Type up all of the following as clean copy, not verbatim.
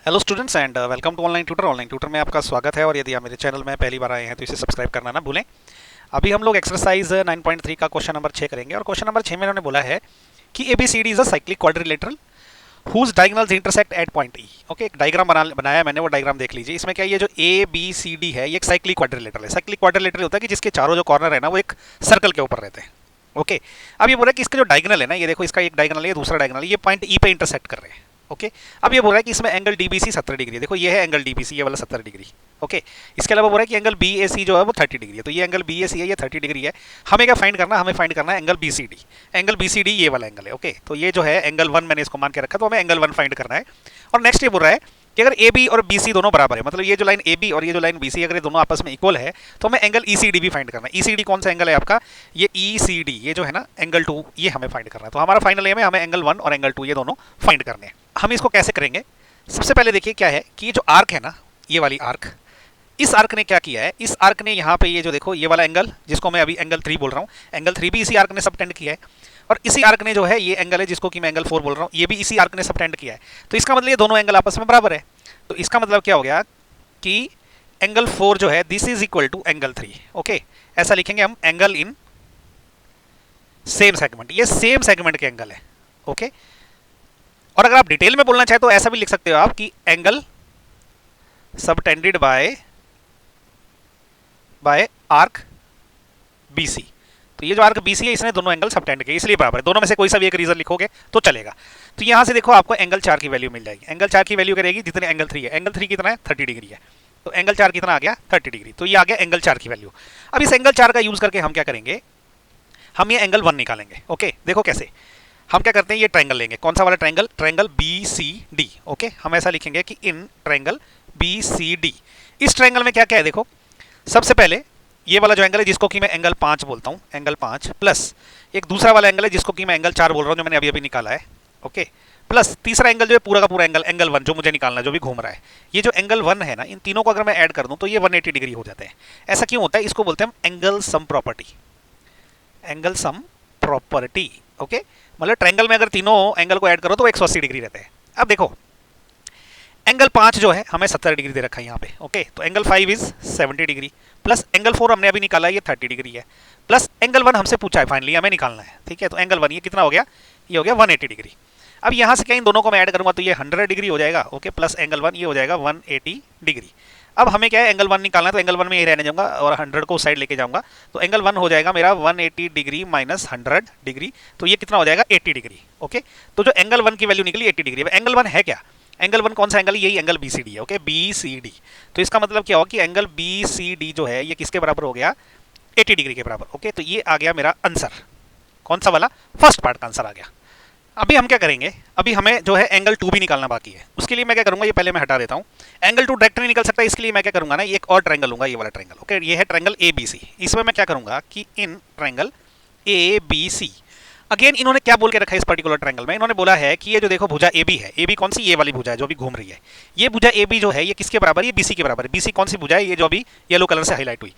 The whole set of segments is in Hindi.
Hello students and welcome to online tutor. Online tutor में आपका स्वागत है और यदि आप मेरे चैनल में पहली बार आए हैं तो इसे सब्सक्राइब करना ना भूलें। अभी हम लोग एक्सरसाइज 9.3 का क्वेश्चन नंबर 6 करेंगे और क्वेश्चन नंबर 6 में उन्होंने बोला है कि ABCD is a cyclic quadrilateral whose diagonals intersect at point E. Okay, एक डायग्राम बनाया मैंने, वो डायग्राम देख लीजिए। इसमें क्या, ये जो ABCD है ये एक साइक्लिक क्वाड्रिलेटरल है। साइक्लिक क्वाड्रिलेटरल होता है कि जिसके चारों जो कॉर्नर है ना वो एक सर्कल के ऊपर रहते हैं। ओके, अब ये बोल रहा है कि इसका जो डायगोनल है ना, ये देखो इसका एक डायगोनल है, दूसरा डायगोनल है, ये पॉइंट ई पे इंटरसेक्ट कर रहे हैं। ओके, अब ये बोल रहा है कि इसमें एंगल DBC 70 डिग्री है। देखो ये है एंगल DBC, ये वाला 70 डिग्री। ओके, इसके अलावा बोल रहा है कि एंगल BAC जो है वो 30 डिग्री है। तो ये एंगल BAC है, ये 30 डिग्री है। हमें क्या फाइंड करना है, हमें फाइंड करना है एंगल BCD। एंगल BCD ये वाला एंगल है। ओके, तो ये जो है एंगल 1 मैंने इसको मान के रखा, तो हमें एंगल 1 फाइंड करना है। और नेक्स्ट ये बोल रहा है कि अगर AB और BC दोनों बराबर है, मतलब ये जो लाइन AB और ये जो लाइन BC अगर ये दोनों आपस में इक्वल है, तो हमें एंगल ECD भी फाइंड करना है। ECD कौन सा एंगल है आपका, ये ECD, ये जो है ना एंगल 2, ये हमें फाइंड करना है। तो हमारा फाइनल एम है हमें एंगल 1 और एंगल 2 ये दोनों फाइंड करने हैं। हम इसको कैसे करेंगे, सबसे पहले देखिए क्या है कि ये जो आर्क है ना, ये वाली आर्क, इस आर्क ने क्या किया है, इस आर्क ने यहाँ पे ये जो देखो ये वाला एंगल जिसको मैं अभी एंगल 3 बोल रहा हूँ, एंगल 3 भी इसी आर्क ने सबटेंड किया है। और इसी आर्क ने जो है ये एंगल है जिसको कि मैं एंगल 4 बोल रहा हूँ, ये भी इसी आर्क ने सबटेंड किया है। तो इसका मतलब ये दोनों एंगल आपस में बराबर है। तो इसका मतलब क्या हो गया कि एंगल 4 जो है this is equal to angle 3। Okay, ऐसा लिखेंगे हम, एंगल इन सेम सेगमेंट, ये सेम सेगमेंट के एंगल है। ओके, और अगर आप डिटेल में बोलना चाहे तो ऐसा भी लिख सकते हो आप कि angle subtended bye arc BC। तो ये जो आर्क BC है इसने दोनों एंगल सबटेंड किए, इसलिए बराबर है। दोनों में से कोई सा भी एक रीजन लिखोगे तो चलेगा। तो यहां से देखो आपको एंगल 4 की वैल्यू मिल जाएगी। एंगल 4 की वैल्यू करेगी जितने एंगल 3 है। एंगल 3 कितना है, 30 डिग्री है। तो एंगल 4 कितना आ गया, 30 डिग्री। तो ये आ गया एंगल 4 की वैल्यू। अब इस एंगल 4 का यूज करके हम क्या करेंगे, हम ये एंगल 1 निकालेंगे। ओके, देखो कैसे, हम क्या करते हैं, ये ट्रायंगल लेंगे। कौन सा वाला ट्रायंगल, ट्रायंगल BCD। ओके, हम ऐसा लिखेंगे कि इन ट्रायंगल BCD, इस ट्रायंगल में क्या क्या है देखो। सबसे पहले ये वाला जो एंगल है जिसको कि मैं एंगल 5 बोलता हूँ, एंगल 5 प्लस एक दूसरा वाला एंगल है जिसको कि मैं एंगल 4 बोल रहा हूँ, जो मैंने अभी अभी निकाला है। ओके, प्लस तीसरा एंगल जो है पूरा का पूरा एंगल, एंगल 1 जो मुझे निकालना है, जो भी घूम रहा है। ये जो एंगल 1 है ना, इन तीनों को अगर मैं ऐड कर दूं तो ये 180 डिग्री हो जाते हैं। ऐसा क्यों होता है, इसको बोलते हैं angle sum property. Angle sum property. Okay, मतलब ट्रायंगल में अगर तीनों एंगल को ऐड करो तो 180 डिग्री रहते हैं। अब देखो एंगल 5 जो है हमें 70 डिग्री दे रखा है यहाँ पे। ओके, तो angle 5 is 70 degree plus angle 4 हमने अभी निकाला है, ये 30 डिग्री है, प्लस एंगल 1 हमसे पूछा है फाइनली हमें निकालना है। ठीक है, तो एंगल 1 ये कितना हो गया, ये हो गया 180 डिग्री। अब यहाँ से क्या इन दोनों को मैं ऐड करूंगा तो ये 100 डिग्री हो जाएगा। ओके, प्लस एंगल 1 ये हो जाएगा 180 डिग्री। अब हमें क्या है, एंगल 1 निकालना है, तो एंगल 1 में यही रहने जाऊंगा और 100 को साइड लेके जाऊंगा। तो एंगल 1 हो जाएगा मेरा 180 डिग्री माइनस 100 डिग्री, तो ये कितना हो जाएगा 80 डिग्री। ओके, तो जो एंगल 1 की वैल्यू निकली 80 डिग्री। एंगल 1 है क्या, एंगल 1 कौन सा एंगल है, यही एंगल BCD है। Okay, BCD। तो इसका मतलब क्या होगा कि एंगल BCD जो है ये किसके बराबर हो गया, 80 डिग्री के बराबर। ओके, तो ये आ गया मेरा आंसर। कौन सा वाला, फर्स्ट पार्ट का आंसर आ गया। अभी हम क्या करेंगे, अभी हमें जो है एंगल 2 भी निकालना बाकी है। उसके लिए मैं क्या करूंगा, ये पहले मैं हटा देता हूं। एंगल 2 डायरेक्ट नहीं निकल सकता, इसके लिए मैं क्या करूंगा ना, एक और ट्रायंगल लूंगा, ये वाला ट्रायंगल। ओके, ये है ट्रायंगल ABC। इसमें मैं क्या करूंगा कि इन ट्रायंगल ABC, अगेन इन्होंने क्या बोल के रखा है इस पर्टिकुलर ट्रायंगल में, इन्होंने बोला है कि ये जो देखो भुजा AB है, AB कौन सी, ये वाली भुजा है जो भी घूम रही है। ये भुजा AB जो है ये किसके बराबर है, ये BC के बराबर है। BC कौन सी भुजा है, ये जो अभी येलो कलर से हाईलाइट हुई।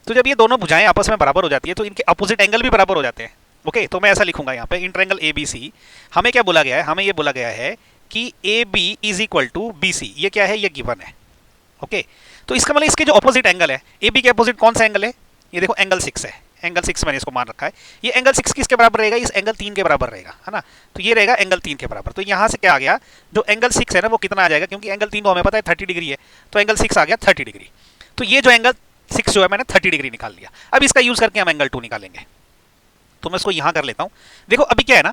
तो जब ये दोनों भुजाएं आपस में बराबर हो जाती है तो इनके अपोजिट एंगल भी बराबर हो जाते हैं। ओके, तो मैं ऐसा लिखूंगा यहाँ पे, इन ट्रायंगल ABC हमें क्या बोला गया है, हमें ये बोला गया है कि AB is equal to BC। ये क्या है, ये गिवन है। ओके, तो इसका मतलब इसके जो अपोजिट एंगल है, AB के अपोजिट कौन सा एंगल है, ये देखो एंगल 6 है। एंगल 6 मैंने इसको मान रखा है। ये एंगल 6 किसके बराबर रहेगा, इस एंगल 3 के बराबर रहेगा, है ना। तो ये रहेगा एंगल 3 के बराबर। तो यहाँ से क्या आ गया, जो एंगल 6 है ना वो कितना आ जाएगा, क्योंकि एंगल 3 को हमें पता है 30 डिग्री है, तो एंगल 6 आ गया 30 डिग्री। तो ये जो एंगल 6 जो है मैंने 30 डिग्री निकाल लिया। अब इसका यूज करके हम एंगल 2 निकालेंगे। तो मैं इसको यहाँ कर लेता हूँ। देखो अभी क्या है ना,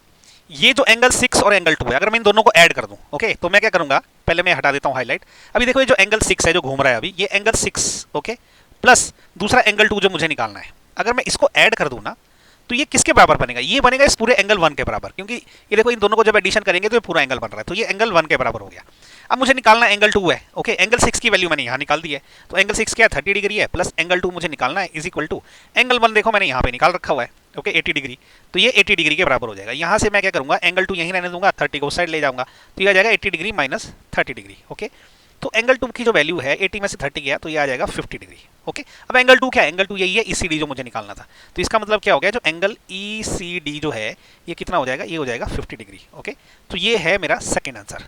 ये जो एंगल 6 और एंगल 2 है, अगर मैं इन दोनों को ऐड कर दूं, ओके, तो मैं क्या करूंगा, पहले मैं हटा देता हूं हाईलाइट। अभी देखो ये जो एंगल 6 है जो घूम रहा है अभी, ये एंगल 6, ओके, प्लस दूसरा एंगल 2 जो मुझे निकालना है, अगर मैं इसको ऐड कर दूं ना तो ये किसके बराबर बनेगा, ये बनेगा इस पूरे एंगल 1 के बराबर, क्योंकि ये देखो इन दोनों को जब एडिशन करेंगे तो ये पूरा एंगल बन रहा है। तो ये एंगल 1 के बराबर हो गया। अब मुझे निकालना एंगल 2 है। ओके, एंगल 6 की वैल्यू मैंने यहाँ निकाल दी है, तो एंगल 6 क्या है, 30 डिग्री है, प्लस एंगल 2 मुझे निकालना है इज इक्वल टू एंगल 1 देखो मैंने यहाँ पे निकाल रखा हुआ है। Okay, 80 degree. तो ये 80 डिग्री के बराबर हो जाएगा। यहाँ से मैं क्या करूँगा, एंगल 2 यहीं रहने दूंगा, 30 को साइड ले जाऊंगा, तो ये आ जाएगा 80 डिग्री माइनस 30 डिग्री। ओके, तो एंगल 2 की जो वैल्यू है 80 में से 30 गया तो ये आ जाएगा 50 डिग्री। ओके, अब एंगल 2 क्या है, एंगल 2 यही है ECD जो मुझे निकालना था। तो इसका मतलब क्या हो गया, जो एंगल ECD जो है ये कितना हो जाएगा, ये हो जाएगा 50 डिग्री। ओके, तो ये है मेरा सेकेंड आंसर।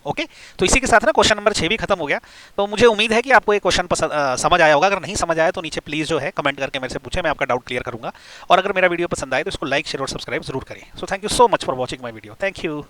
ओके, तो इसी के साथ ना क्वेश्चन नंबर 6 भी खत्म हो गया। तो मुझे उम्मीद है कि आपको ये क्वेश्चन समझ आया होगा। अगर नहीं समझ आया तो नीचे प्लीज़ जो है कमेंट करके मेरे से पूछे, मैं आपका डाउट क्लियर करूंगा। और अगर मेरा वीडियो पसंद आए तो इसको लाइक शेयर और सब्सक्राइब जरूर करें। So thank you so much for watching my video. Thank you.